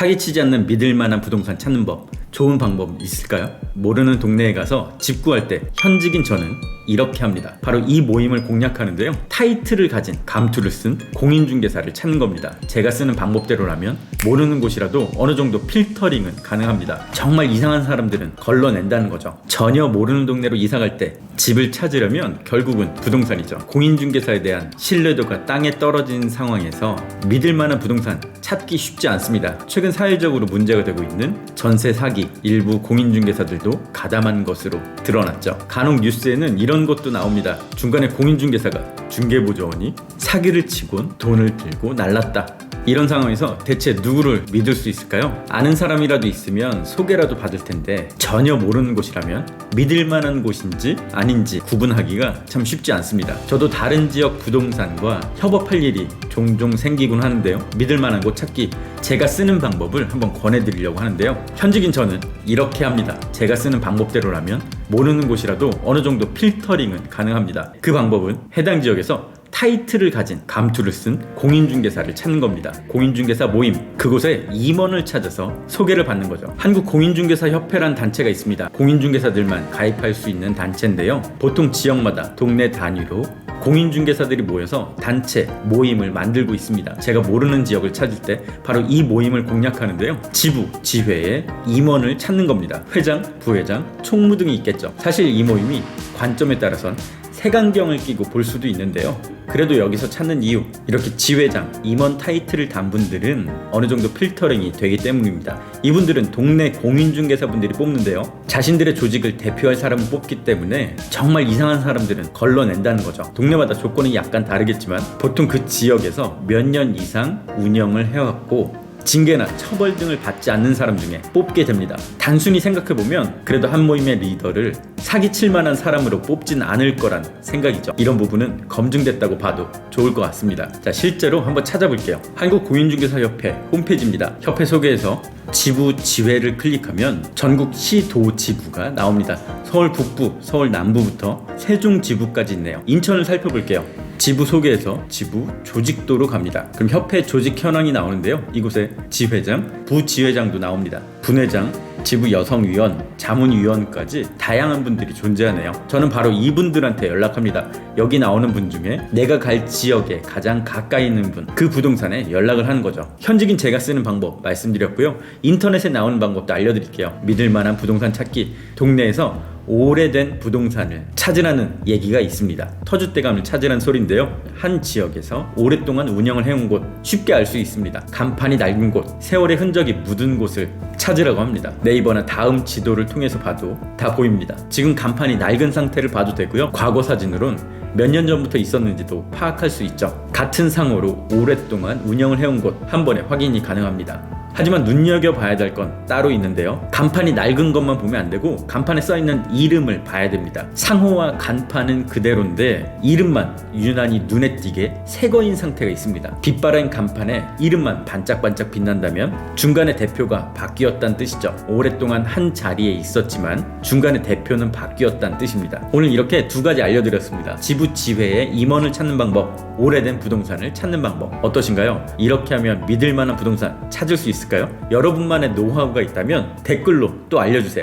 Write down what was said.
사기치지 않는 믿을 만한 부동산 찾는 법, 좋은 방법 있을까요? 모르는 동네에 가서 집 구할 때 현직인 저는 이렇게 합니다. 바로 이 모임을 공략하는데요, 타이틀을 가진 감투를 쓴 공인중개사를 찾는 겁니다. 제가 쓰는 방법대로라면 모르는 곳이라도 어느 정도 필터링은 가능합니다. 정말 이상한 사람들은 걸러낸다는 거죠. 전혀 모르는 동네로 이사갈 때 집을 찾으려면 결국은 부동산이죠. 공인중개사에 대한 신뢰도가 땅에 떨어진 상황에서 믿을 만한 부동산 찾기 쉽지 않습니다. 최근 사회적으로 문제가 되고 있는 전세 사기, 일부 공인중개사들도 가담한 것으로 드러났죠. 간혹 뉴스에는 이런 것도 나옵니다. 중간에 공인중개사가 중개보조원이 사기를 치곤 돈을 들고 날랐다. 이런 상황에서 대체 누구를 믿을 수 있을까요? 아는 사람이라도 있으면 소개라도 받을 텐데 전혀 모르는 곳이라면 믿을 만한 곳인지 아닌지 구분하기가 참 쉽지 않습니다. 저도 다른 지역 부동산과 협업할 일이 종종 생기곤 하는데요, 믿을 만한 곳 찾기, 제가 쓰는 방법을 한번 권해드리려고 하는데요, 현직인 저는 이렇게 합니다. 제가 쓰는 방법대로라면 모르는 곳이라도 어느 정도 필터링은 가능합니다. 그 방법은 해당 지역에서 타이틀을 가진 감투를 쓴 공인중개사를 찾는 겁니다. 공인중개사 모임, 그곳에 임원을 찾아서 소개를 받는 거죠. 한국공인중개사협회란 단체가 있습니다. 공인중개사들만 가입할 수 있는 단체인데요, 보통 지역마다 동네 단위로 공인중개사들이 모여서 단체 모임을 만들고 있습니다. 제가 모르는 지역을 찾을 때 바로 이 모임을 공략하는데요, 지부, 지회에 임원을 찾는 겁니다. 회장, 부회장, 총무 등이 있겠죠. 사실 이 모임이 관점에 따라선 색안경을 끼고 볼 수도 있는데요, 그래도 여기서 찾는 이유, 이렇게 지회장, 임원 타이틀을 단 분들은 어느 정도 필터링이 되기 때문입니다. 이분들은 동네 공인중개사분들이 뽑는데요, 자신들의 조직을 대표할 사람을 뽑기 때문에 정말 이상한 사람들은 걸러낸다는 거죠. 동네마다 조건이 약간 다르겠지만 보통 그 지역에서 몇 년 이상 운영을 해왔고 징계나 처벌 등을 받지 않는 사람 중에 뽑게 됩니다. 단순히 생각해보면 그래도 한 모임의 리더를 사기칠 만한 사람으로 뽑진 않을 거란 생각이죠. 이런 부분은 검증됐다고 봐도 좋을 것 같습니다. 자, 실제로 한번 찾아볼게요. 한국공인중개사협회 홈페이지입니다. 협회 소개에서 지부 지회를 클릭하면 전국 시도 지부가 나옵니다. 서울 북부, 서울 남부부터 세종 지부까지 있네요. 인천을 살펴볼게요. 지부 소개에서 지부 조직도로 갑니다. 그럼 협회 조직 현황이 나오는데요, 이곳에 지회장, 부지회장도 나옵니다. 분회장, 지부 여성위원, 자문위원까지 다양한 분들이 존재하네요. 저는 바로 이분들한테 연락합니다. 여기 나오는 분 중에 내가 갈 지역에 가장 가까이 있는 분, 그 부동산에 연락을 하는 거죠. 현직인 제가 쓰는 방법 말씀드렸고요, 인터넷에 나오는 방법도 알려드릴게요. 믿을 만한 부동산 찾기, 동네에서 오래된 부동산을 찾으라는 얘기가 있습니다. 터줏대감을 찾으라는 소리인데요, 한 지역에서 오랫동안 운영을 해온 곳, 쉽게 알 수 있습니다. 간판이 낡은 곳, 세월의 흔적이 묻은 곳을 찾으라고 합니다. 네이버나 다음 지도를 통해서 봐도 다 보입니다. 지금 간판이 낡은 상태를 봐도 되고요, 과거 사진으론 몇 년 전부터 있었는지도 파악할 수 있죠. 같은 상호로 오랫동안 운영을 해온 곳 한 번에 확인이 가능합니다. 하지만 눈여겨봐야 될 건 따로 있는데요, 간판이 낡은 것만 보면 안 되고 간판에 써있는 이름을 봐야 됩니다. 상호와 간판은 그대로인데 이름만 유난히 눈에 띄게 새거인 상태가 있습니다. 빛바랜 간판에 이름만 반짝반짝 빛난다면 중간에 대표가 바뀌었다는 뜻이죠. 오랫동안 한 자리에 있었지만 중간에 대표는 바뀌었다는 뜻입니다. 오늘 이렇게 두 가지 알려드렸습니다. 지부 지회에 임원을 찾는 방법, 오래된 부동산을 찾는 방법, 어떠신가요? 이렇게 하면 믿을 만한 부동산 찾을 수 있을까요? 여러분만의 노하우가 있다면 댓글로 또 알려주세요.